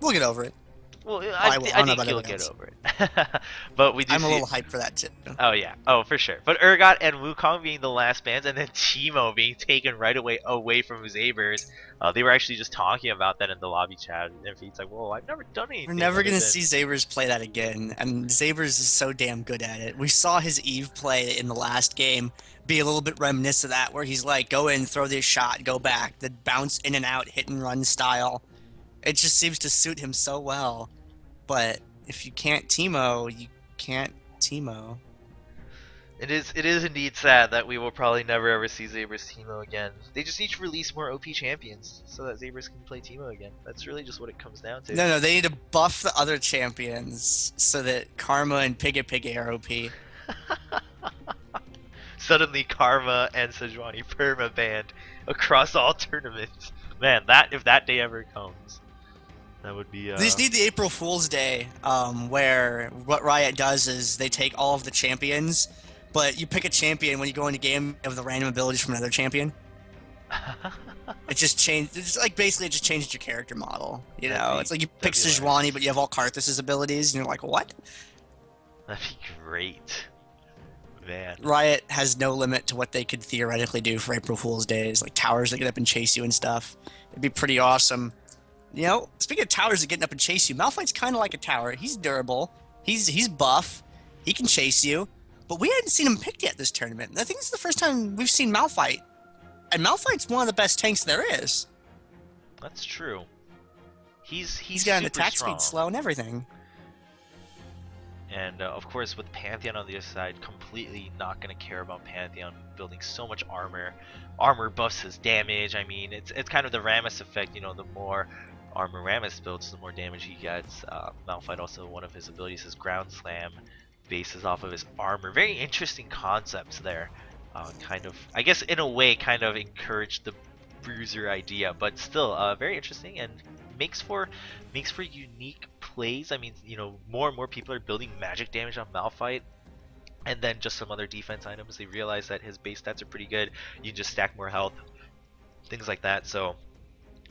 We'll get over it. Well, Well, I will. I I don't know think about you'll everyone get else. over it. But we do I'm a see. little hyped for that too. Oh yeah, oh for sure. But Urgot and Wukong being the last bands, and then Teemo being taken right away from his Zabers. They were actually just talking about that in the lobby chat, and Feet's like, "Well, I've never done We're anything never other gonna than." see Zabers play that again, and Zabers is so damn good at it. We saw his Eve play in the last game be a little bit reminiscent of that, where he's like, go in, throw this shot, go back, the bounce in and out, hit and run style. It just seems to suit him so well. But if you can't Teemo, you can't Teemo. It is indeed sad that we will probably never ever see Zabers Teemo again. They just need to release more OP champions so that Zabers can play Teemo again. That's really just what it comes down to. No, they need to buff the other champions so that Karma and Piggy are OP. Suddenly Karma and Sejuani perma banned across all tournaments. Man, that if that day ever comes, that would be They just need the April Fool's Day, where what Riot does is they take all of the champions, but you pick a champion when you go into game of the random abilities from another champion. It just changed. It's like basically it just changed your character model. You that'd know, be it's like you pick that'd be Sejuani, hilarious. but you have all Karthus's abilities, and you're like, what? That'd be great, man. Riot has no limit to what they could theoretically do for April Fool's Days, like towers that get up and chase you and stuff. It'd be pretty awesome. You know, speaking of towers that getting up and chase you, Malphite's kind of like a tower. He's durable. He's buff. He can chase you. But we hadn't seen him picked yet this tournament. I think this is the first time we've seen Malphite, and Malphite's one of the best tanks there is. That's true. He's He's got an super attack speed strong. slow and everything. And of course, with Pantheon on the other side, completely not going to care about Pantheon building so much armor. Armor buffs his damage. I mean, it's kind of the Rammus effect. You know, the more armor Rammus builds, the more damage he gets. Malphite also, one of his abilities is Ground Slam, bases off of his armor. Very interesting concepts there. Kind of, I guess, in a way, kind of encouraged the bruiser idea, but still, very interesting and makes for unique plays. I mean, you know, more and more people are building magic damage on Malphite, and then just some other defense items. They realize that his base stats are pretty good. You can just stack more health, things like that. So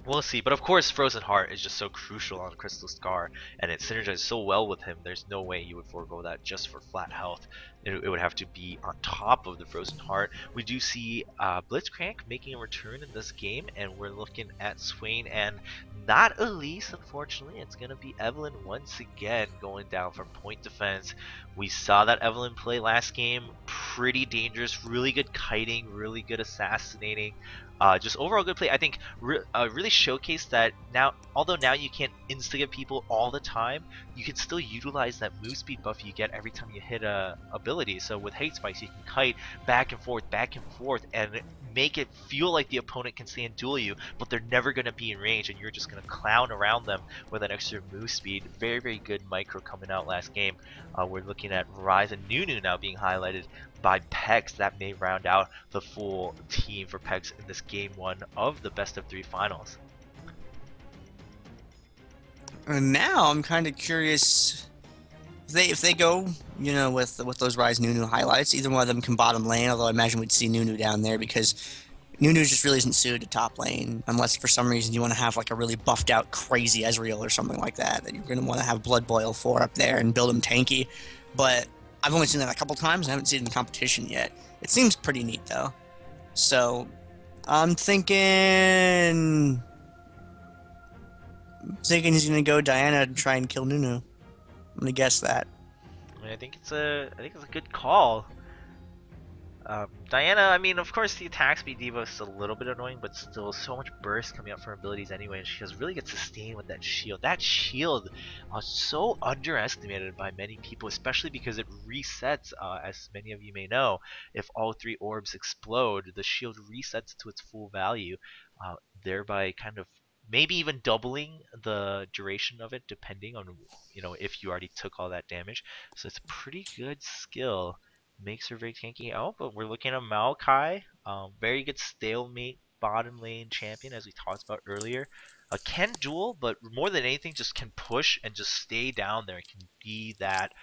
we'll see. But of course, Frozen Heart is just so crucial on Crystal Scar, and it synergizes so well with him. There's no way you would forego that just for flat health. It would have to be on top of the Frozen Heart. We do see Blitzcrank making a return in this game, and we're looking at Swain and not Elise, unfortunately. It's going to be Evelyn once again going down for point defense. We saw that Evelyn play last game. Pretty dangerous, really good kiting, really good assassinating. Just overall good play. I think really showcased that now, although now you can't instigate people all the time, you can still utilize that move speed buff you get every time you hit a ability. So with hate spikes, you can kite back and forth, and make it feel like the opponent can stand duel you, but they're never going to be in range, and you're just going to clown around them with that extra move speed. Very, very good micro coming out last game. We're looking at Rise and Nunu now being highlighted by Pecs. That may round out the full team for Pecs in this game one of the best of three finals. And now I'm kind of curious if they go, you know, with those Rise Nunu highlights, either one of them can bottom lane. Although I imagine we'd see Nunu down there because Nunu just really isn't suited to top lane unless for some reason you want to have like a really buffed out crazy Ezreal or something like that that you're going to want to have Blood Boil for up there and build him tanky. But I've only seen that a couple times. I haven't seen it in competition yet. It seems pretty neat though. So I'm thinking he's going to go Diana and try and kill Nunu. I'm going to guess that. I mean, I think it's a good call. Diana, I mean, of course, the attack speed Diva is a little bit annoying, but still so much burst coming up from her abilities anyway, and she has really good sustain with that shield. That shield is so underestimated by many people, especially because it resets, as many of you may know, if all three orbs explode, the shield resets to its full value, thereby kind of maybe even doubling the duration of it, depending on, you know, if you already took all that damage. So it's a pretty good skill, makes her very tanky out. But we're looking at Maokai, very good stalemate bottom lane champion, as we talked about earlier. Can duel, but more than anything, just can push and just stay down there. Can be that,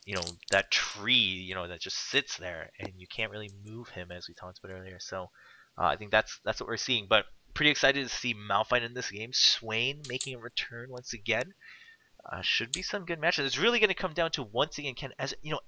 you know, that tree, you know, that just sits there, and you can't really move him, as we talked about earlier. So I think that's what we're seeing. But pretty excited to see Malphite in this game. Swain making a return once again. Should be some good matches. It's really going to come down to once again,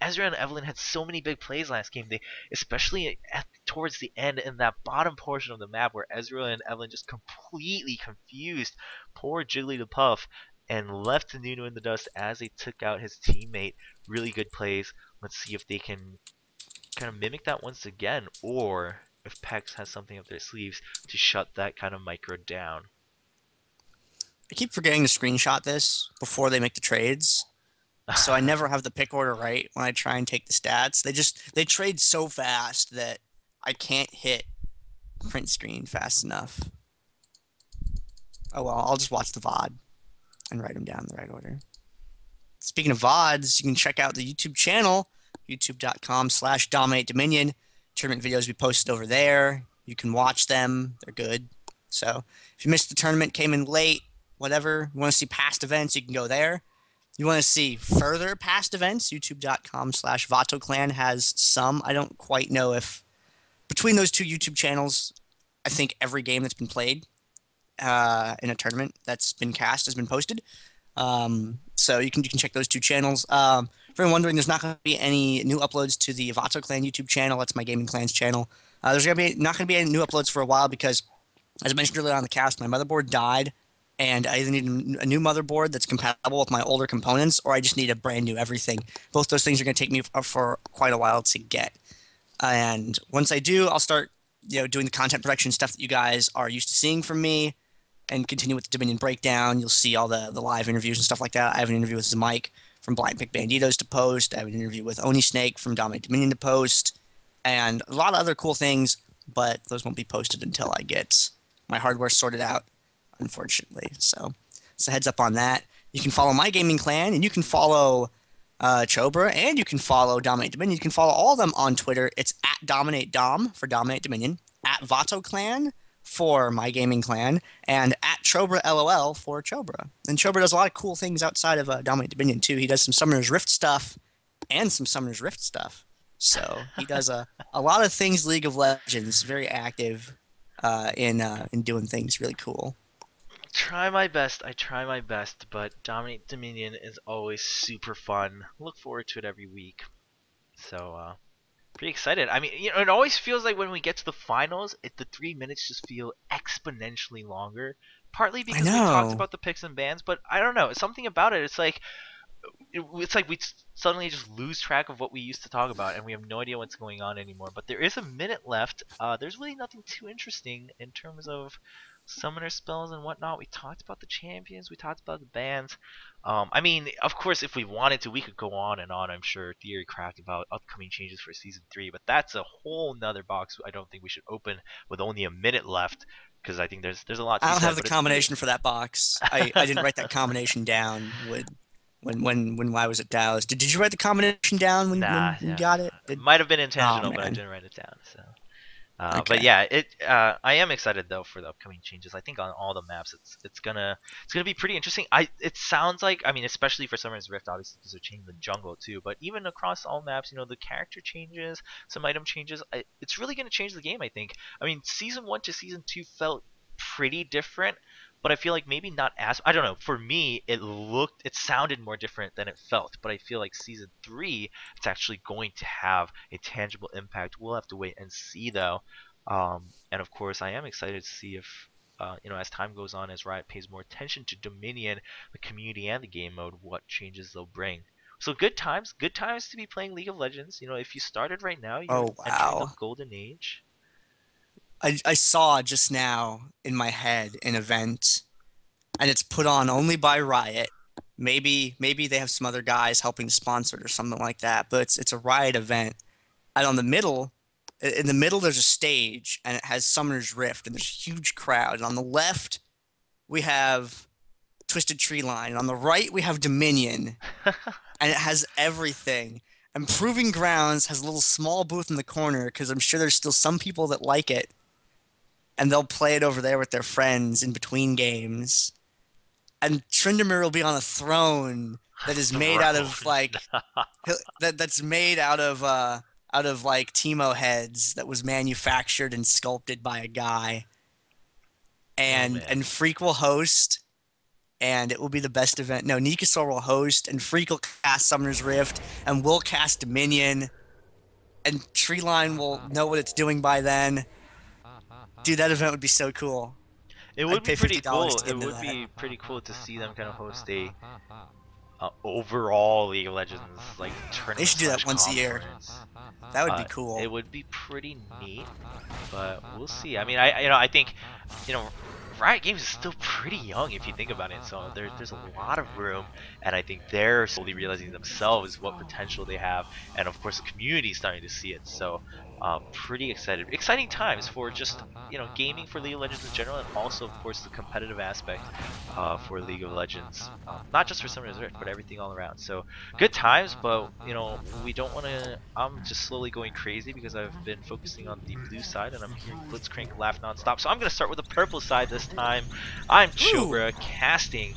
Ezra and Evelyn had so many big plays last game. They, especially towards the end in that bottom portion of the map where Ezra and Evelyn just completely confused poor Jigglypuff and left Nunu in the dust as they took out his teammate. Really good plays. Let's see if they can kind of mimic that once again, or if Pecs has something up their sleeves to shut that kind of micro down. I keep forgetting to screenshot this before they make the trades, so I never have the pick order right when I try and take the stats. They trade so fast that I can't hit print screen fast enough. Oh well, I'll just watch the VOD and write them down in the right order. Speaking of VODs, you can check out the YouTube channel, youtube.com/Dominate Dominion. Tournament videos we posted over there. You can watch them. They're good. So if you missed the tournament, came in late, whatever, you want to see past events, you can go there. You want to see further past events, youtube.com/VatoClan has some. I don't quite know if between those two YouTube channels, I think every game that's been played in a tournament that's been cast has been posted. So you can check those two channels. For anyone wondering, there's not going to be any new uploads to the Vato Clan YouTube channel. That's my Gaming Clans channel. There's not going to be any new uploads for a while because, as I mentioned earlier on the cast, my motherboard died, and I either need a new motherboard that's compatible with my older components, or I just need a brand new everything. Both those things are going to take me for quite a while to get. And once I do, I'll start doing the content production stuff that you guys are used to seeing from me, and continue with the Dominion breakdown. You'll see all the live interviews and stuff like that. I have an interview with Mike from Blind Pick Banditos to post. I have an interview with Oni Snake from Dominate Dominion to post, and a lot of other cool things, but those won't be posted until I get my hardware sorted out, unfortunately. So it's a heads up on that. You can follow my gaming clan, and you can follow Chobra, and you can follow Dominate Dominion. You can follow all of them on Twitter. It's at Dominate Dom for Dominate Dominion, at Vato Clan for my gaming clan, and at Chobra LOL for Chobra. And Chobra does a lot of cool things outside of Dominate Dominion too. He does some Summoner's Rift stuff and some Summoner's Rift stuff. So he does a lot of things League of Legends. Very active in doing things really cool. Try my best. I try my best, but Dominate Dominion is always super fun. Look forward to it every week. So pretty excited. I mean, it always feels like when we get to the finals, the 3 minutes just feel exponentially longer. Partly I because we talked know. about the picks and bans, but I don't know. Something about it. It's like we suddenly just lose track of what we used to talk about, and we have no idea what's going on anymore. But there is a minute left. There's really nothing too interesting in terms of summoner spells and whatnot. We talked about the champions. We talked about the bans. I mean, of course, if we wanted to, we could go on and on. I'm sure theorycraft about upcoming changes for season 3, but that's a whole nother box. I don't think we should open with only a minute left because I think there's a lot to I be don't have said. the But it's pretty. combination for that box. I didn't write that combination down when I was at Dallas. Did you write the combination down Nah, when you yeah, got it? might have been Oh intentional, but I man. didn't write it down. So. But Okay. yeah, I am excited though for the upcoming changes. I think on all the maps, it's gonna be pretty interesting. It sounds like, I mean, especially for Summer's Rift, obviously because they're changing the jungle too. But even across all maps, the character changes, some item changes. It's really gonna change the game. I think. I mean, season 1 to season 2 felt pretty different, but I feel like maybe not as. I don't know. For me, it sounded more different than it felt. But I feel like season 3, it's actually going to have a tangible impact. We'll have to wait and see though. And of course, I am excited to see if, as time goes on, as Riot pays more attention to Dominion, the community, and the game mode, what changes they'll bring. So good times to be playing League of Legends. If you started right now, you're Oh entering the wow. golden age. I saw just now in my head an event, and it's put on only by Riot. Maybe they have some other guys helping to sponsor it or something like that, but it's a Riot event. And in the middle there's a stage, and it has Summoner's Rift, and there's a huge crowd. And on the left we have Twisted Tree Line, and on the right we have Dominion, and it has everything. And Proving Grounds has a little small booth in the corner because I'm sure there's still some people that like it, and they'll play it over there with their friends in between games. And Tryndamere will be on a throne that is made out Throne. of like that's made out of like Teemo heads that was manufactured and sculpted by a guy. Oh and man. Freak will host, and it will be the best event. No, Nikasaur will host, and Freak will cast Summoner's Rift, and we'll cast Dominion, and Treeline will know what it's doing by then. Dude, that event would be so cool. It would I'd be pay pretty $50 cool. to get It into would that. be pretty cool to see them kind of host a overall League of Legends like They tournament should do slash that once a year. conference. That would be It cool. would be pretty neat, but we'll see. I mean, I think, you know, Riot Games is still pretty young if you think about it. So there's a lot of room, and I think they're slowly realizing themselves what potential they have, and of course the community is starting to see it. So pretty excited, exciting times for just gaming for League of Legends in general, and also of course the competitive aspect for League of Legends, not just for Summoner's Rift, but everything all around. So good times, but we don't want to. I'm just slowly going crazy because I've been focusing on the blue side, and I'm hearing Blitzcrank laugh nonstop. So I'm gonna start with the purple side this time. I'm Ooh, Chobra casting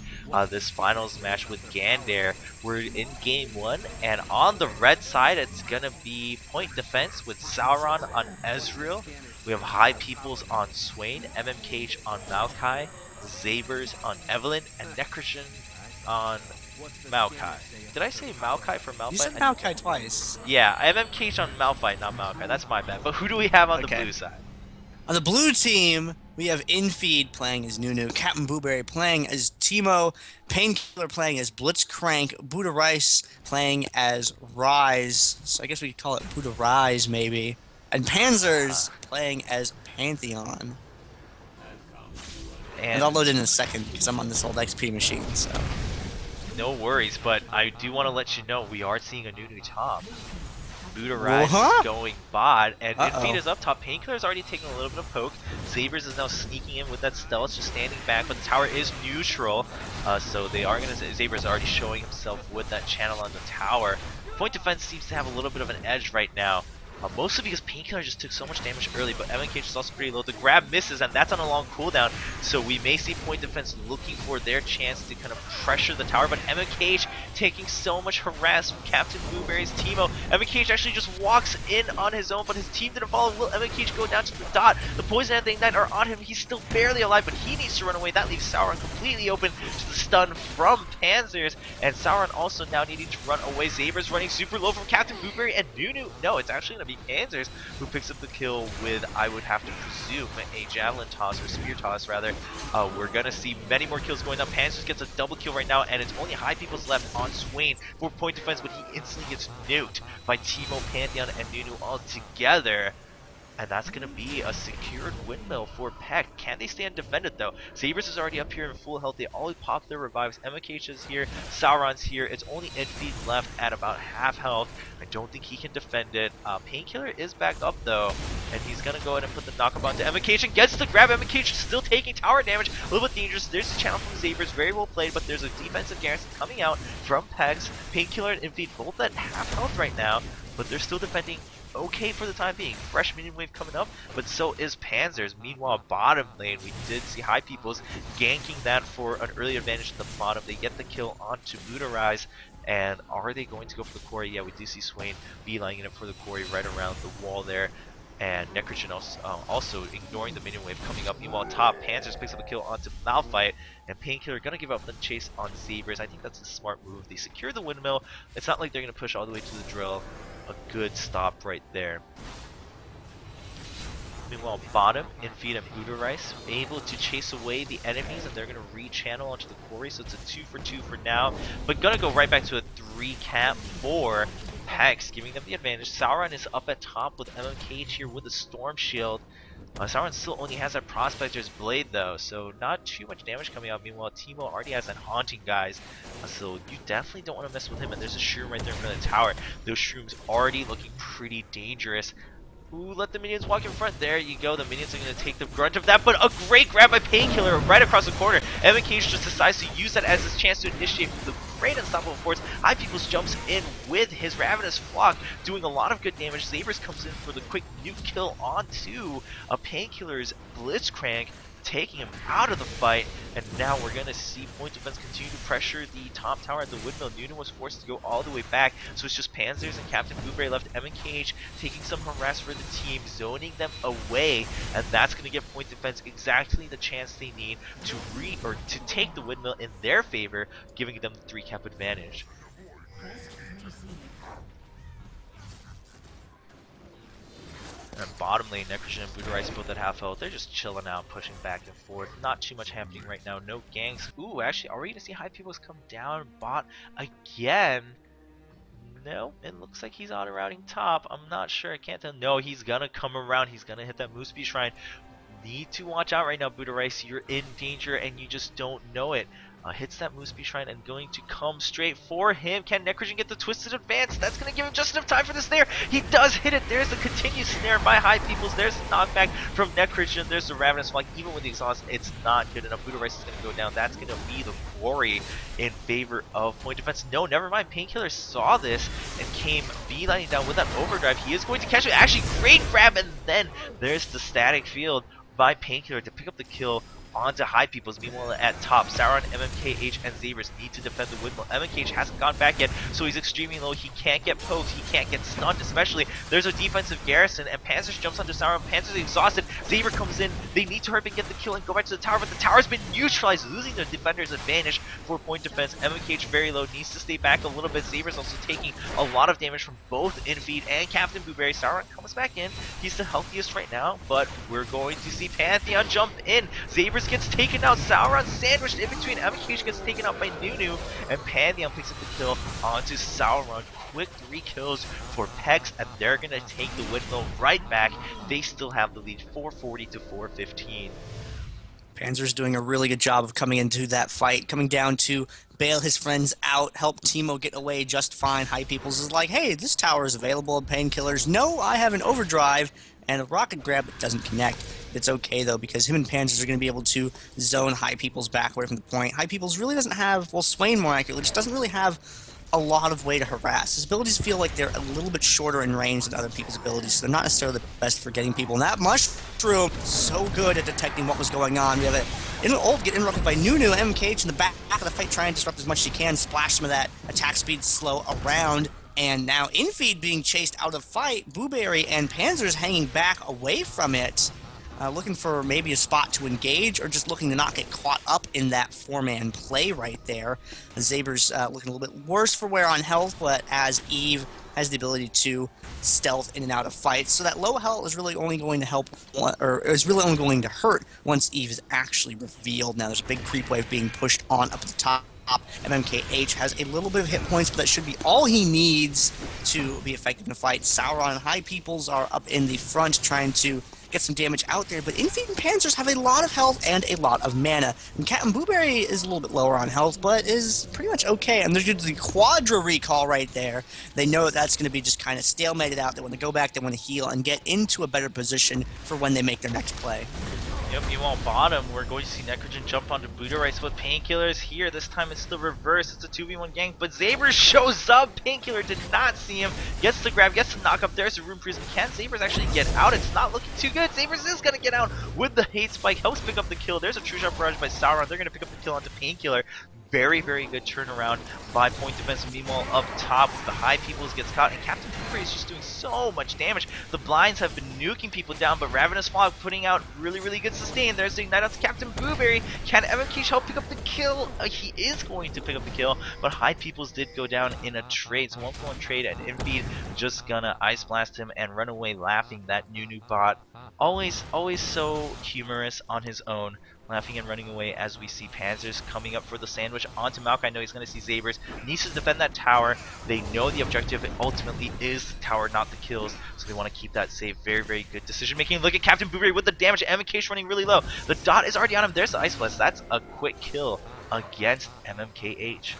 this finals match with Gander. We're in game one, and on the red side, it's gonna be point defense with Sauron on Ezreal. We have High Peoples on Swain, MMKH on Maokai, Zabers on Evelyn, and Necrotion on Maokai. Did I say Maokai for you Malphite? said Maokai twice. Yeah, MMKH on Malphite, not Maokai. That's my bad. But who do we have on the Okay. blue side? On the blue team, we have Infeed playing as Nunu, Captain Blueberry playing as Timo, Painkiller playing as Blitzcrank, Buddha Rice playing as Rise. So I guess we could call it Buddha Rise, maybe. And Uh, Panzers playing as Pantheon. And and I'll load in a second because I'm on this old XP machine, so. no worries, but I do want to let you know we are seeing a new top. Buddha Rise is Whoa-huh! going bot, and Infeed Uh-oh. is up top. Painkiller's already taking a little bit of poke. Sabers is now sneaking in with that stealth, just standing back, but the tower is neutral. So they are going to. Sabers already showing himself with that channel on the tower. Point defense seems to have a little bit of an edge right now. Mostly because Painkiller just took so much damage early, but MNKH is also pretty low. The grab misses, and that's on a long cooldown, so we may see Point Defense looking for their chance to kind of pressure the tower, but MNKH taking so much harass from Captain Blueberry's Teemo. MNKH actually just walks in on his own, but his team didn't follow. Will MNKH go down to the dot? The Poison and the Ignite are on him. He's still barely alive, but he needs to run away. That leaves Sauron completely open to the stun from Panzers, and Sauron also now needing to run away. Zaber's running super low from Captain Blueberry, and Nunu, no, it's actually going to be Panzers who picks up the kill with, I would have to presume, a javelin toss or spear toss rather. We're gonna see many more kills going up. Panzers gets a double kill right now, and it's only High People's left on Swain for point defense, but he instantly gets nuked by Teemo, Pantheon, and Nunu all together. And that's going to be a secured windmill for Peck. Can they stay undefended though? Sabers is already up here in full health. They all pop their revives. MKH is here. Sauron's here. It's only Infeed left at about half health. I don't think he can defend it. Painkiller is back up though. And he's going to go ahead and put the knockup onto MKH and gets the grab. MKH is still taking tower damage. A little bit dangerous. There's a channel from Sabers. Very well played. But there's a defensive garrison coming out from Pecs. Painkiller and Infeed both at half health right now. But they're still defending okay for the time being. Fresh minion wave coming up, but so is Panzers. Meanwhile, bottom lane, we did see High Peoples ganking that for an early advantage at the bottom. They get the kill onto Buddha Rise, and are they going to go for the quarry? Yeah, we do see Swain beelining it for the quarry right around the wall there. And Necrogen also ignoring the minion wave coming up. Meanwhile, top, Panzers picks up a kill onto Malphite, and Painkiller gonna give up the chase on Sabers. I think that's a smart move. They secure the windmill. It's not like they're gonna push all the way to the drill. A good stop right there. Meanwhile, bottom, Infeed and Buddha Rice able to chase away the enemies, and they're going to re-channel onto the quarry, so it's a 2 for 2 for now. But gonna go right back to a 3 cap for Pecs, giving them the advantage. Sauron is up at top with MMKH here with a Storm Shield. Sauron still only has that Prospector's Blade though, so not too much damage coming out. Meanwhile, Teemo already has that Haunting guys, so you definitely don't want to mess with him. And there's a Shroom right there in front of the tower. Those Shrooms already looking pretty dangerous. Ooh, let the minions walk in front. There you go. The minions are going to take the brunt of that, but a great grab by Painkiller right across the corner. MKH just decides to use that as his chance to initiate the great unstoppable force. High Peoples jumps in with his Ravenous Flock, doing a lot of good damage. Zabers comes in for the quick nuke kill onto a Painkiller's Blitzcrank, taking him out of the fight. And now we're going to see Point Defense continue to pressure the top tower at the windmill. Nunu was forced to go all the way back, so it's just Panzers and Captain Blueberry left. MKH taking some harass for the team, zoning them away, and that's going to give Point Defense exactly the chance they need to take the windmill in their favor, giving them the 3-cap advantage. And bottom lane, Necrogen and Buderice both at half health. They're just chilling out, pushing back and forth. Not too much happening right now. No ganks. Ooh, actually, are we going to see High Peoples come down bot again? No, it looks like he's auto-routing top. I'm not sure. I can't tell. No, he's going to come around. He's going to hit that Moose Speed Shrine. Need to watch out right now, Buderice. You're in danger, and you just don't know it. Hits that Moose Speed Shrine and going to come straight for him. Can Necrogen get the Twisted Advance? That's going to give him just enough time for the snare. He does hit it. There's the continued snare by High Peoples. There's the knockback from Necrogen. There's the Ravenous Flag. Even with the exhaust, it's not good enough. Buderice is going to go down. That's going to be the glory in favor of Point Defense. No, never mind. Painkiller saw this and came beelining down with that overdrive. He is going to catch it. Actually, great grab, and then there's the static field by Painkiller to pick up the kill onto High Peoples. Meanwhile, at top, Sauron, MMKH, and Zabers need to defend the windmill. MMKH hasn't gone back yet, so he's extremely low. He can't get poked. He can't get stunned, especially. There's a defensive garrison, and Panzers jumps onto Sauron. Panzers is exhausted. Zaber comes in. They need to hurry up and get the kill and go back to the tower, but the tower's been neutralized, losing their defender's advantage for Point Defense. MMKH very low, needs to stay back a little bit. Zaber's also taking a lot of damage from both Infeed and Captain Blueberry. Sauron comes back in. He's the healthiest right now, but we're going to see Pantheon jump in. Zabers gets taken out. Sauron sandwiched in between. MKH gets taken out by Nunu, and Pantheon picks up the kill onto Sauron. Quick 3 kills for Pecs, and they're going to take the windmill right back. They still have the lead, 440 to 415. Panzer's doing a really good job of coming into that fight, coming down to bail his friends out, help Teemo get away just fine. High Peoples is like, hey, this tower is available. Painkillers, no, I have an overdrive and a rocket grab that doesn't connect. It's okay, though, because him and Panzers are going to be able to zone High Peoples back away from the point. High Peoples really doesn't have, well, Swain more accurately, just doesn't really have a lot of way to harass. His abilities feel like they're a little bit shorter in range than other people's abilities, so they're not necessarily the best for getting people. And that Mushroom, so good at detecting what was going on. We have an ult get interrupted by Nunu. MKH in the back of the fight trying to disrupt as much as he can, splash some of that attack speed slow around. And now Infeed being chased out of fight, Blueberry and Panzers hanging back away from it. Looking for maybe a spot to engage, or just looking to not get caught up in that 4-man play right there. Zaber's looking a little bit worse for wear on health, but as Eve has the ability to stealth in and out of fights, so that low health is really only going to help, or is really only going to hurt once Eve is actually revealed. Now there's a big creep wave being pushed on up at the top. MMKH has a little bit of hit points, but that should be all he needs to be effective in a fight. Sauron and High Peoples are up in the front trying to get some damage out there, but Infeed and Panzers have a lot of health and a lot of mana. And Captain Blueberry is a little bit lower on health, but is pretty much okay. And there's the Quadra recall right there. They know that that's going to be just kind of stalemated out. They want to go back, they want to heal, and get into a better position for when they make their next play. Yep, meanwhile, bottom, we're going to see Necrogen jump onto Buderice with Painkillers here. This time it's the reverse. It's a 2v1 gank, but Zabers shows up. Painkiller did not see him. Gets the grab, gets the knock up. There's a Rune Prison. Can Zabers actually get out? It's not looking too good. Zabers is going to get out with the Hate Spike. Helps pick up the kill. There's a True Shot Barrage by Sauron. They're going to pick up the kill onto Painkiller. Very, very good turnaround by Point Defense. Meanwhile, up top, the High Peoples gets caught, and Captain Blueberry is just doing so much damage. The blinds have been nuking people down, but Ravenous Fog putting out really, really good sustain. There's the Ignite out to Captain Blueberry. Can MMKH help pick up the kill? He is going to pick up the kill, but High Peoples did go down in a trade. So 1-for-1 trade, and Infeed just gonna Ice Blast him and run away laughing. That Nunu bot, always so humorous on his own. Laughing and running away as we see Panzers coming up for the sandwich onto Malk. I know he's going to see Zabers. Needs to defend that tower. They know the objective ultimately is the tower, not the kills. So they want to keep that safe. Very, very good decision making. Look at Captain Blueberry with the damage. MMKH running really low. The dot is already on him. There's the Ice Blast. That's a quick kill against MMKH.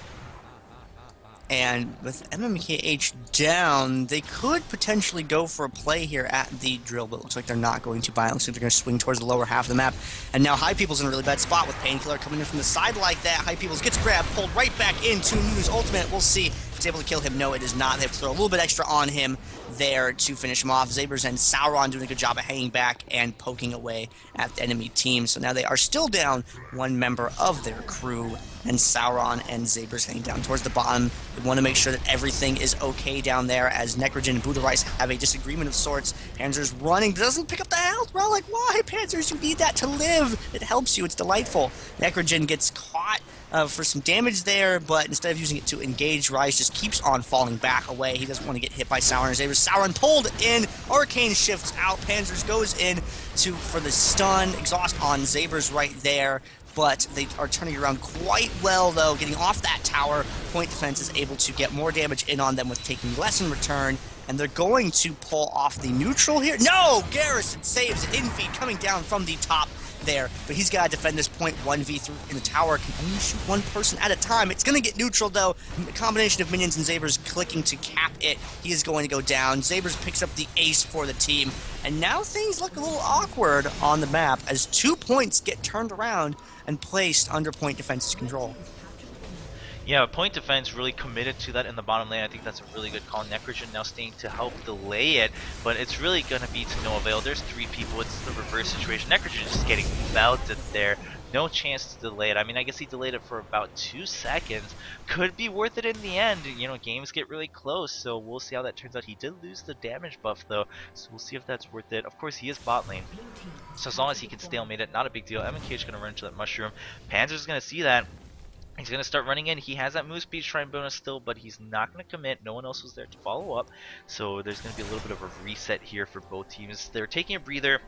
And with MMKH down, they could potentially go for a play here at the drill, but it looks like they're not going to buy it. Looks like they're going to swing towards the lower half of the map. And now High People's in a really bad spot with Painkiller coming in from the side like that. High People's gets grabbed, pulled right back into Nunu's ultimate. We'll see it's able to kill him. No, it is not. They have to throw a little bit extra on him there to finish him off. Zabers and Sauron doing a good job of hanging back and poking away at the enemy team. So now they are still down one member of their crew, and Sauron and Zabers heading down towards the bottom. They want to make sure that everything is okay down there, as Necrogen and Buddha Rice have a disagreement of sorts. Panzer's running, but doesn't pick up the health. We're all like, why, Panzers? You need that to live. It helps you. It's delightful. Necrogen gets caught for some damage there, but instead of using it to engage, Rice just keeps on falling back away. He doesn't want to get hit by Sauron and Zabers. Sauron pulled in. Arcane shifts out. Panzers goes in for the stun. Exhaust on Zabers right there. But they are turning around quite well, though. Getting off that tower, Point Defense is able to get more damage in on them with taking less in return. And they're going to pull off the neutral here. No! Garrison saves Infeed coming down from the top there. But he's got to defend this point 1v3 in the tower. Can only shoot one person at a time. It's going to get neutral, though. A combination of minions and Zabers clicking to cap it. He is going to go down. Zabers picks up the ace for the team. And now things look a little awkward on the map as 2 points get turned around and placed under Point Defense's control. Yeah, Point Defense really committed to that in the bottom lane. I think that's a really good call. Necrogen now staying to help delay it, but it's really going to be to no avail. There's 3 people. It's the reverse situation. Necrogen just getting melted there. No chance to delay it. I mean, I guess he delayed it for about 2 seconds. Could be worth it in the end. You know, games get really close, so we'll see how that turns out. He did lose the damage buff, though, so we'll see if that's worth it. Of course, he is bot lane, so as long as he can stalemate it, not a big deal. MK is going to run into that mushroom. Panzer's going to see that. He's going to start running in. He has that move speed shrine bonus still, but he's not going to commit. No one else was there to follow up. So there's going to be a little bit of a reset here for both teams. They're taking a breather.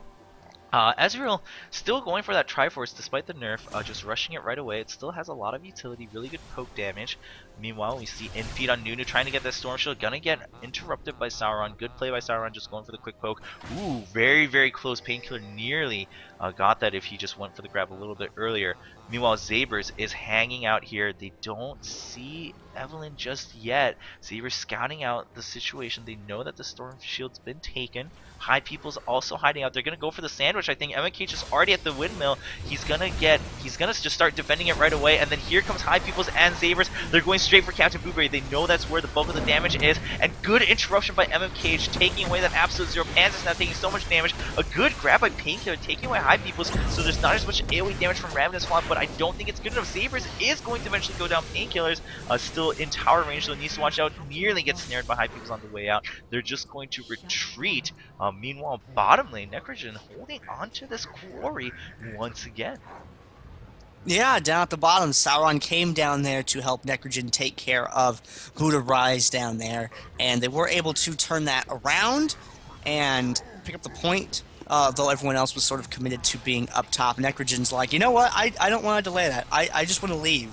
Ezreal still going for that Triforce despite the nerf, just rushing it right away. It still has a lot of utility, really good poke damage. Meanwhile, we see Infeed on Nunu trying to get that Storm Shield, gonna get interrupted by Sauron. Good play by Sauron, just going for the quick poke. Ooh, very, very close. Painkiller nearly got that if he just went for the grab a little bit earlier. Meanwhile, Zabers is hanging out here. They don't see Evelynn just yet. Zabers scouting out the situation. They know that the Storm Shield's been taken. High People's also hiding out. They're gonna go for the sandwich. I think MK is already at the windmill. He's gonna just start defending it right away. And then here comes High People's and Zabers. They're going straight for Captain Blueberry. They know that's where the bulk of the damage is. And good interruption by MK, taking away that absolute zero. Panzer's now taking so much damage. A good grab by Painkiller, taking away High People's. So there's not as much AoE damage from Ravenous Swamp, but I don't think it's good enough. Zabers is going to eventually go down. Painkillers still in tower range, so needs to watch out. Nearly gets snared by High People's on the way out. They're just going to retreat. Meanwhile, bottom lane, Necrogen holding on to this quarry once again. Yeah, down at the bottom, Sauron came down there to help Necrogen take care of Buddha Rise down there, and they were able to turn that around and pick up the point, though everyone else was sort of committed to being up top. Necrogen's like, you know what, I don't want to delay that. I just want to leave.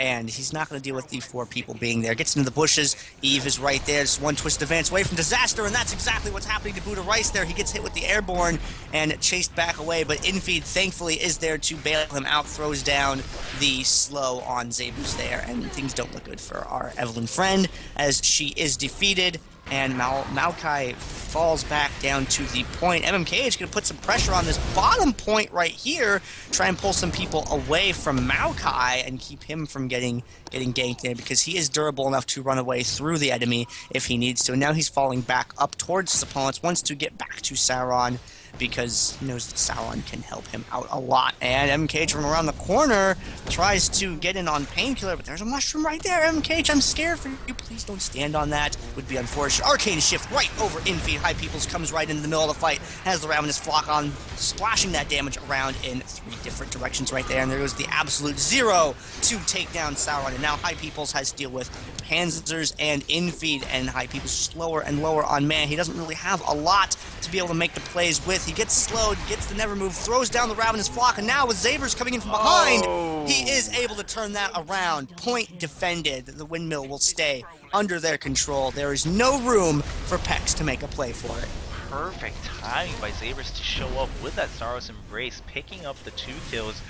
And he's not going to deal with the 4 people being there. Gets into the bushes. Eve is right there. Just one twist advance away from disaster, and that's exactly what's happening to Buddha Rice there. He gets hit with the airborne and chased back away, but Infeed thankfully is there to bail him out, throws down the slow on Zabers there, and things don't look good for our Evelynn friend as she is defeated. And Maokai falls back down to the point. MMK is going to put some pressure on this bottom point right here, try and pull some people away from Maokai and keep him from getting ganked there, because he is durable enough to run away through the enemy if he needs to. And now he's falling back up towards his opponents, wants to get back to Sauron, because he knows that Sauron can help him out a lot. And MKH from around the corner tries to get in on Painkiller, but there's a mushroom right there. MKH, I'm scared for you. Please don't stand on that. Would be unfortunate. Arcane shift right over Infeed. High Peoples comes right into the middle of the fight, has the Ravenous Flock on, splashing that damage around in 3 different directions right there. And there goes the absolute zero to take down Sauron. And now High Peoples has to deal with Panzers and Infeed, and High Peoples slower and lower on mana. He doesn't really have a lot to be able to make the plays with. He gets slowed, gets the never move, throws down the Ravenous Flock, and now with Zabers coming in from behind, he is able to turn that around. Point defended. The windmill will stay under their control. There is no room for Pecs to make a play for it. Perfect timing by Zabers to show up with that Saros Embrace, picking up the 2 kills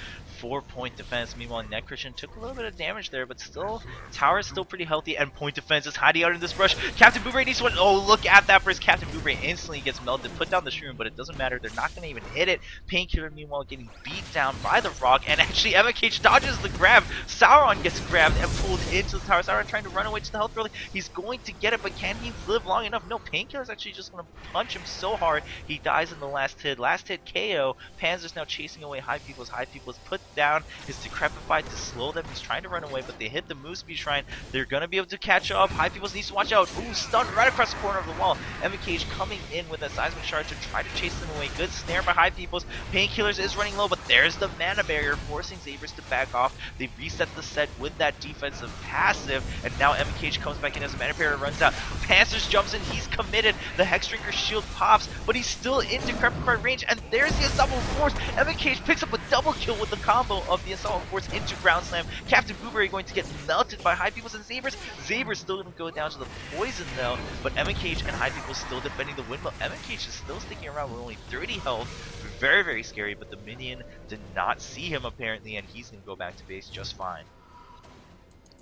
4-point defense. Meanwhile, Necrogen took a little bit of damage there, but still, tower is still pretty healthy, and point defense is hiding out in this brush. Captain Boomerang needs one. Oh, look at that burst. Captain Boomerang instantly gets melted, put down the shroom, but it doesn't matter. They're not going to even hit it. Painkiller, meanwhile, getting beat down by the rock, and actually, MKH dodges the grab. Sauron gets grabbed and pulled into the tower. Sauron trying to run away to the health relic. He's going to get it, but can he live long enough? No, Painkiller's actually just going to punch him so hard, he dies in the last hit. Last hit KO. Panzer's now chasing away High People's. High People's put down his Decrepify to slow them. He's trying to run away, but they hit the move speed shrine. They're going to be able to catch up. High People's needs to watch out. Ooh, stunned right across the corner of the wall. MKH coming in with a seismic shard to try to chase them away. Good snare by High People's. Painkillers is running low, but there's the mana barrier forcing Zabers to back off. They reset the set with that defensive passive, and now MKH comes back in as the mana barrier runs out. Panzers jumps in. He's committed. The Hexdrinker shield pops, but he's still in Decrepify range, and there's the Assault Force. MKH picks up a double kill with the combo of the Assault Force into Ground Slam. Captain Boomerang going to get melted by High People's and Zabers. Zabers still going to go down to the poison though, but MKH and High People still defending the windmill. MKH is still sticking around with only 30 health. Very, very scary, but the minion did not see him apparently, and he's going to go back to base just fine.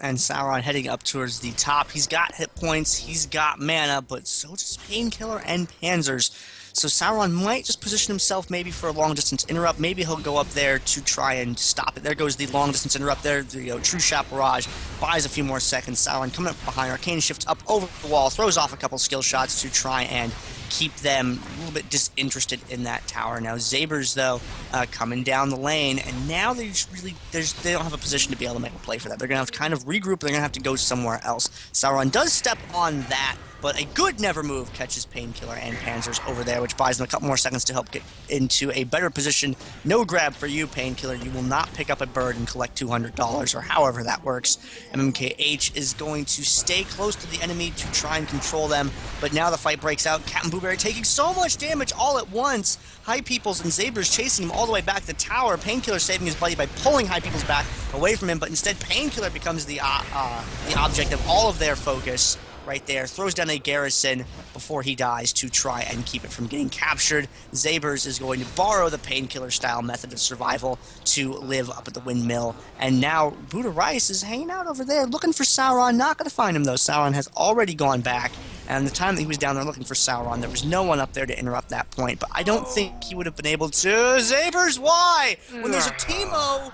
And Sauron heading up towards the top. He's got hit points, he's got mana, but so does Painkiller and Panzers. So Sauron might just position himself maybe for a long-distance interrupt. Maybe he'll go up there to try and stop it. There goes the long-distance interrupt there. The True Shot Barrage buys a few more seconds. Sauron coming up behind. Arcane shifts up over the wall, throws off a couple skill shots to try and keep them a little bit disinterested in that tower. Now Zabers, though, coming down the lane, and now they just really they don't have a position to be able to make a play for that. They're going to have to kind of regroup. They're going to have to go somewhere else. Sauron does step on that, but a good never move catches Painkiller and Panzers over there, which buys them a couple more seconds to help get into a better position. No grab for you, Painkiller. You will not pick up a bird and collect $200, or however that works. MKH is going to stay close to the enemy to try and control them, but now the fight breaks out. Captain Blueberry taking so much damage all at once. High People's and Zabers chasing him all the way back to the tower. Painkiller saving his buddy by pulling High People's back away from him, but instead Painkiller becomes the object of all of their focus. Right there, throws down a garrison before he dies to try and keep it from getting captured. Zabers is going to borrow the Painkiller style method of survival to live up at the windmill. And now Buddha Rice is hanging out over there looking for Sauron. Not going to find him though. Sauron has already gone back. And the time that he was down there looking for Sauron, there was no one up there to interrupt that point. But I don't think he would have been able to. Zabers, why? When there's a Teemo,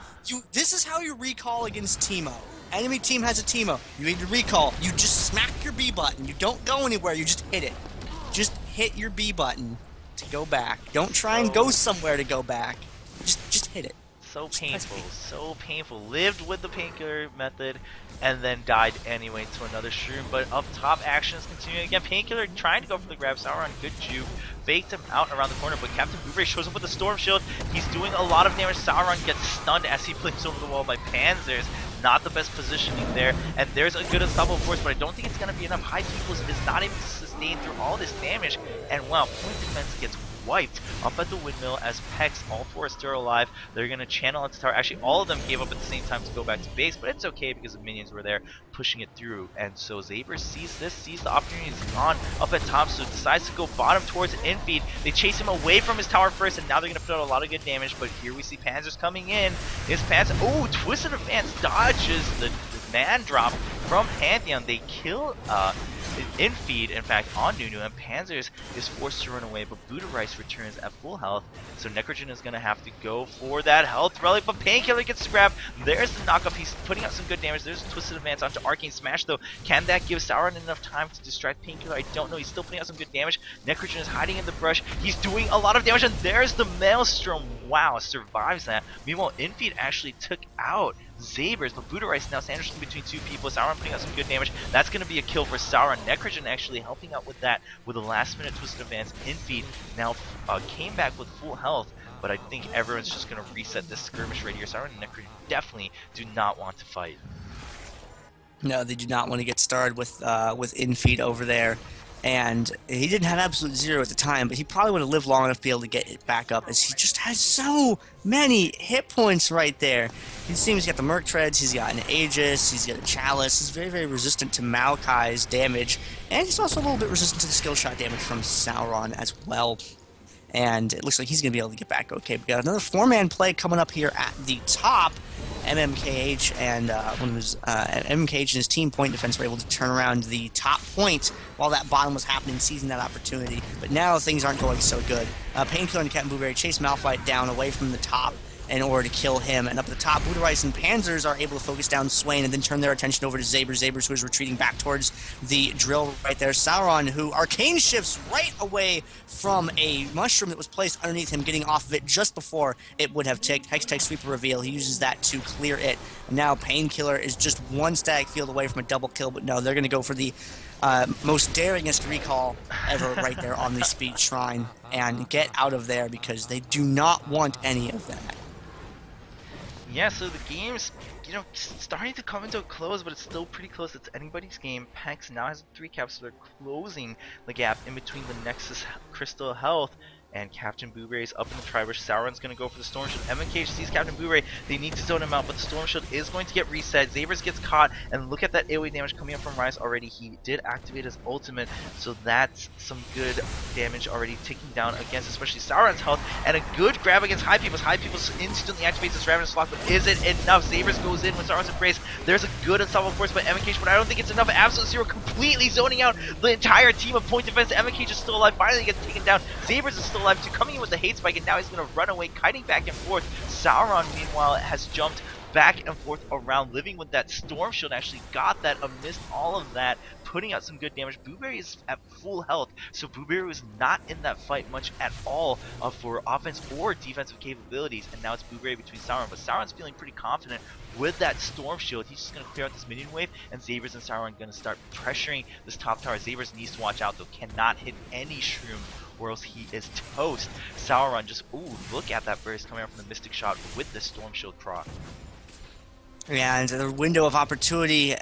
this is how you recall against Teemo. Enemy team has a Teemo. You need to recall. You just smack your B button. You don't go anywhere. You just hit it. Just hit your B button to go back. Don't try and go somewhere to go back. Just hit it. So painful. So painful. Lived with the Painkiller method and then died anyway to another shroom. But up top, action is continuing again. Painkiller trying to go for the grab. Sauron, good juke. Faked him out around the corner, but Captain Boomerang shows up with a Storm Shield. He's doing a lot of damage. Sauron gets stunned as he flips over the wall by Panzers. Not the best positioning there, and there's a good Unstoppable Force, but I don't think it's going to be enough. High Peoples is not able to sustain through all this damage, and wow, point defense gets wiped up at the windmill as Pecs, all four are still alive. They're going to channel into tower. Actually, all of them gave up at the same time to go back to base, but it's okay because the minions were there pushing it through. And so Zabers sees this, sees the opportunity is gone up at top, so decides to go bottom towards an infeed. They chase him away from his tower first, and now they're going to put out a lot of good damage, but here we see Panzers coming in. Is Panzer, oh, Twisted Advance dodges the man drop from Pantheon. They kill infeed, in fact, on Nunu, and Panzers is forced to run away, but Buddha Rice returns at full health, so Necrogen is going to have to go for that health relic, but Painkiller gets grabbed. There's the knockup. He's putting out some good damage. There's a Twisted Advance onto Arcane Smash, though. Can that give Sauron enough time to distract Painkiller? I don't know. He's still putting out some good damage. Necrogen is hiding in the brush. He's doing a lot of damage, and there's the Maelstrom. Wow, survives that. Meanwhile, Infeed actually took out Zabers, but Buddha Rice now sandwiched in between two people. Sauron putting out some good damage. That's going to be a kill for Sauron. Necrogen actually helping out with that with a last minute Twisted Advance. Infeed now came back with full health, but I think everyone's just going to reset this skirmish right here. Sauron and Necrogen definitely do not want to fight. No, they do not want to get started with Infeed over there. And he didn't have absolute zero at the time, but he probably would have lived long enough to be able to get it back up, as he just has so many hit points right there. You see he's got the Merc Treads, he's got an Aegis, he's got a Chalice, he's very, very resistant to Maokai's damage, and he's also a little bit resistant to the skill shot damage from Sauron as well. and it looks like he's going to be able to get back okay. We got another four-man play coming up here at the top. MMKH and one of his MMKH and his team point defense were able to turn around the top point while that bottom was happening, seizing that opportunity. But now things aren't going so good. Painkiller and Captain Blueberry chase Malphite down away from the top in order to kill him. And up at the top, Buddha Rice and Panzers are able to focus down Swain and then turn their attention over to Zabers. Zabers, who is retreating back towards the drill right there. Sauron, who arcane shifts right away from a mushroom that was placed underneath him, getting off of it just before it would have ticked. Hextech Sweeper Reveal. He uses that to clear it. And now Painkiller is just one static field away from a double kill, but no, they're going to go for the most daringest recall ever right there on the Speed Shrine and get out of there because they do not want any of that. Yeah, so the game's, starting to come into a close, but it's still pretty close. It's anybody's game. Pecs now has 3 caps, so they're closing the gap in between the Nexus Crystal Health and Captain Blueberry's up in the Tribush. Sauron's going to go for the Storm Shield. MMK sees Captain Blueberry. They need to zone him out, but the Storm Shield is going to get reset. Zabers gets caught, and look at that AoE damage coming up from Rise already. He did activate his ultimate, so that's some good damage already ticking down against especially Sauron's health, and a good grab against High Peoples. High Peoples instantly activates his Ravenous Lock, but is it enough? Zabers goes in with Sauron's Embrace. There's a good unstoppable force by MMK, but I don't think it's enough. Absolute Zero completely zoning out the entire team of point defense. MMK is still alive, finally gets taken down. Zabers is still alive too, coming in with the hate spike, and now he's going to run away, kiting back and forth. Sauron, meanwhile, has jumped back and forth around, living with that Storm Shield, actually got that amidst all of that, putting out some good damage. Blueberry is at full health, so Blueberry was not in that fight much at all for offense or defensive capabilities, and now it's Blueberry between Sauron, but Sauron's feeling pretty confident with that Storm Shield. He's just going to clear out this minion wave, and Zabers and Sauron are going to start pressuring this top tower. Zabers needs to watch out, though, cannot hit any shroom, or else he is toast. Sauron just, ooh, look at that burst coming out from the Mystic Shot with the Storm Shield proc. And the window of opportunity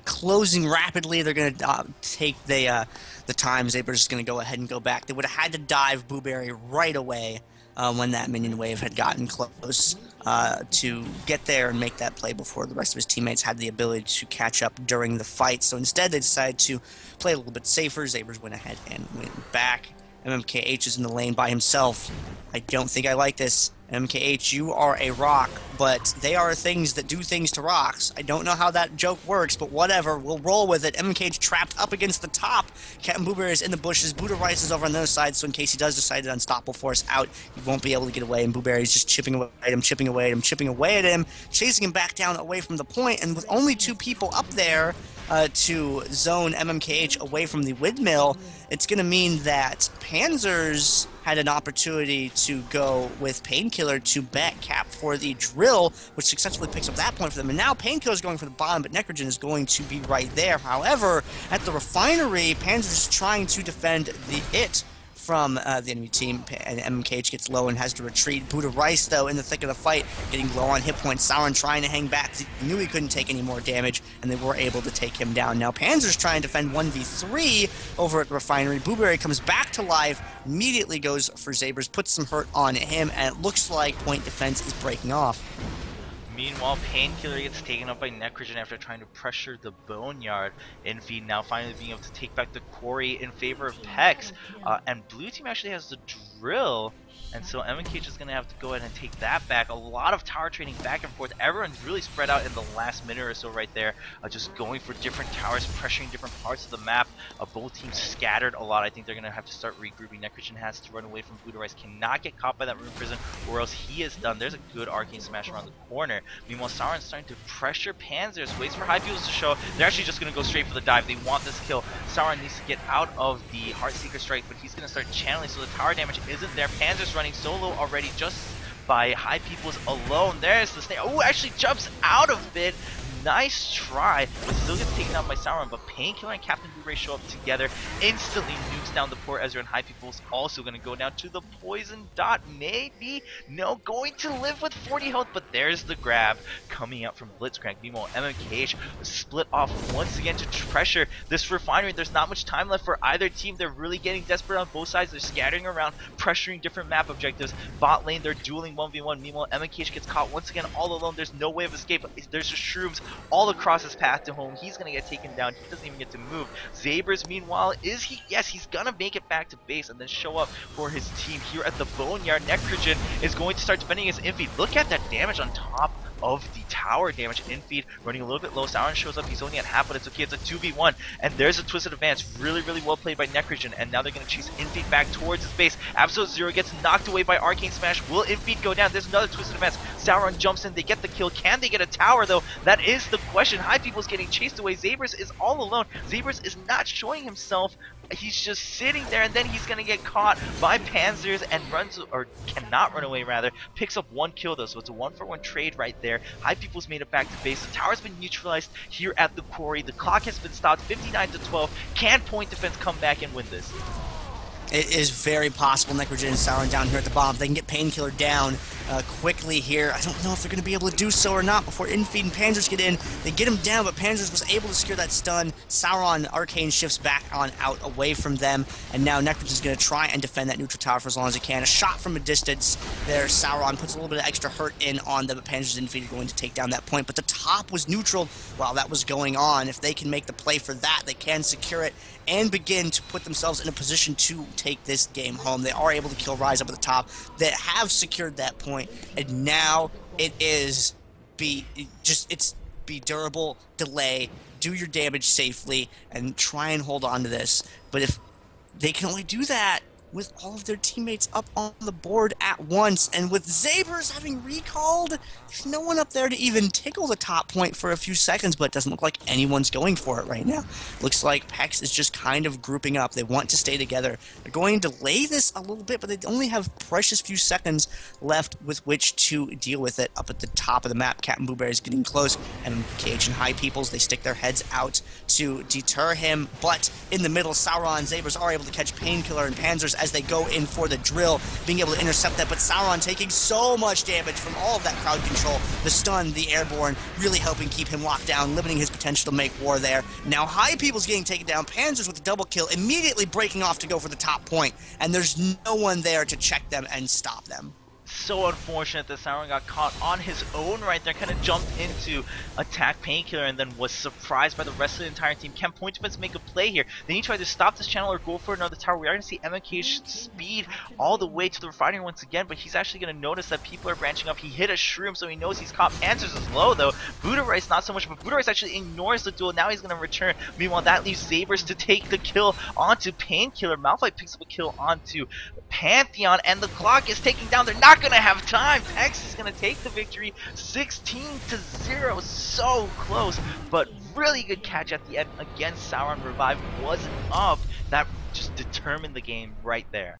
closing rapidly. They're going to take the time. Zabers is going to go ahead and go back. They would have had to dive Blueberry right away when that minion wave had gotten close to get there and make that play before the rest of his teammates had the ability to catch up during the fight. So instead they decided to play a little bit safer. Zabers went ahead and went back. MMKH is in the lane by himself. I don't think I like this. MKH, you are a rock, but they are things that do things to rocks. I don't know how that joke works, but whatever. We'll roll with it. MKH trapped up against the top. Captain Blueberry is in the bushes. Buddha Rice is over on the other side, so in case he does decide to unstoppable force out, he won't be able to get away, and Blueberry is just chipping away at him, chipping away at him, chipping away at him, chasing him back down away from the point, and with only 2 people up there to zone MMKH away from the windmill, it's going to mean that Panzers had an opportunity to go with Painkiller to back cap for the drill, which successfully picks up that point for them. And now Painkiller is going for the bottom, but Necrogen is going to be right there. However, at the refinery, Panzers is trying to defend the from the enemy team, and MKH gets low and has to retreat. Buddha Rice, though, in the thick of the fight, getting low on hit points. Sauron trying to hang back. He knew he couldn't take any more damage, and they were able to take him down. Now Panzer's trying to defend 1v3 over at the refinery. Blueberry comes back to life, immediately goes for Zabers, puts some hurt on him, and it looks like point defense is breaking off. Meanwhile, Painkiller gets taken up by Necrogen after trying to pressure the Boneyard. Envy now finally being able to take back the quarry in favor of Pecs. And blue team actually has the drill. And so MKH is going to have to go ahead and take that back. A lot of tower trading back and forth. Everyone's really spread out in the last minute or so right there. Just going for different towers, pressuring different parts of the map. Both teams scattered a lot. I think they're going to have to start regrouping. Necrogen has to run away from Buddha Rice. Cannot get caught by that Rune Prison, or else he is done. There's a good Arcane Smash around the corner. Meanwhile, Sauron's starting to pressure Panzers. Waits for High Peoples to show. They're actually just going to go straight for the dive. They want this kill. Sauron needs to get out of the Heartseeker Strike, but he's going to start channeling, so the tower damage isn't there. Panzer's running solo already just by High Peoples alone. There's the snare. Oh, actually jumps out of it. Nice try, but still gets taken out by Sauron. But Painkiller and Captain Blueberry show up together, instantly nukes down the poor Ezra, and High People's also going to go down to the poison dot. Maybe, no, going to live with 40 health, but there's the grab coming out from Blitzcrank. Meanwhile, MMKH split off once again to pressure this refinery. There's not much time left for either team. They're really getting desperate on both sides. They're scattering around, pressuring different map objectives. Bot lane, they're dueling 1v1. Meanwhile, MMKH gets caught once again all alone. There's no way of escape. There's just shrooms all across his path to home. He's gonna get taken down. He doesn't even get to move. Zabers, meanwhile, is he? Yes, he's gonna make it back to base and then show up for his team here at the Boneyard. Necrogen is going to start defending his infeed. Look at that damage on top of the tower damage. Infeed running a little bit low. Sauron shows up. He's only at half, but it's okay. It's a 2v1. And there's a twisted advance. Really, really well played by Necrogen. And now they're going to chase Infeed back towards his base. Absolute Zero gets knocked away by Arcane Smash. Will Infeed go down? There's another twisted advance. Sauron jumps in. They get the kill. Can they get a tower, though? That is the question. High People's getting chased away. Zabers is all alone. Zabers is not showing himself. He's just sitting there, and then he's gonna get caught by Panzers and runs, or cannot run away rather. Picks up 1 kill though, so it's a 1-for-1 trade right there. High People's made it back to base. The tower's been neutralized here at the quarry. The clock has been stopped. 59-12. Can Point Defense come back and win this? It is very possible Necrogen and Sauron down here at the bottom. They can get Painkiller down quickly here. I don't know if they're going to be able to do so or not before Infeed and Panzers get in. They get him down, but Panzers was able to secure that stun. Sauron Arcane shifts back on out away from them, and now Necrogen's going to try and defend that neutral tower for as long as he can. A shot from a distance there. Sauron puts a little bit of extra hurt in on them, but Panzers and Infeed are going to take down that point. But the top was neutral while that was going on. If they can make the play for that, they can secure it and begin to put themselves in a position to take this game home. They are able to kill Rise up at the top. They have secured that point, and now it is be durable, delay, do your damage safely, and try and hold on to this. But if they can only do that with all of their teammates up on the board at once, and with Zabers having recalled, there's no one up there to even tickle the top point for a few seconds, but it doesn't look like anyone's going for it right now. Looks like Pecs is just kind of grouping up. They want to stay together. They're going to delay this a little bit, but they only have precious few seconds left with which to deal with it. Up at the top of the map, Captain Blueberry is getting close, and Cage and High Peoples, they stick their heads out to deter him, but in the middle, Sauron and Zabers are able to catch Painkiller and Panzers as they go in for the drill, being able to intercept that, but Sauron taking so much damage from all of that crowd control, the stun, the airborne, really helping keep him locked down, limiting his potential to make war there. Now High People's getting taken down, Panzers with the double kill, immediately breaking off to go for the top point, and there's no one there to check them and stop them. So unfortunate that Sauron got caught on his own right there, kind of jumped into attack Painkiller and then was surprised by the rest of the entire team. Can Point Defense make a play here? They need to either stop this channel or go for another tower. We are going to see MMK's speed all the way to the refinery once again, but he's actually going to notice that people are branching up. He hit a shroom, so he knows he's caught. Panzers is low though. Buddha Rice not so much, but Buddha Rice actually ignores the duel. Now he's going to return. Meanwhile, that leaves Zabers to take the kill onto Painkiller. Malphite picks up a kill onto Pantheon, and the clock is ticking down. They're not going to have time. Pecs is going to take the victory 16-0. So close, but really good catch at the end. Again, Sauron Revive wasn't up. That just determined the game right there.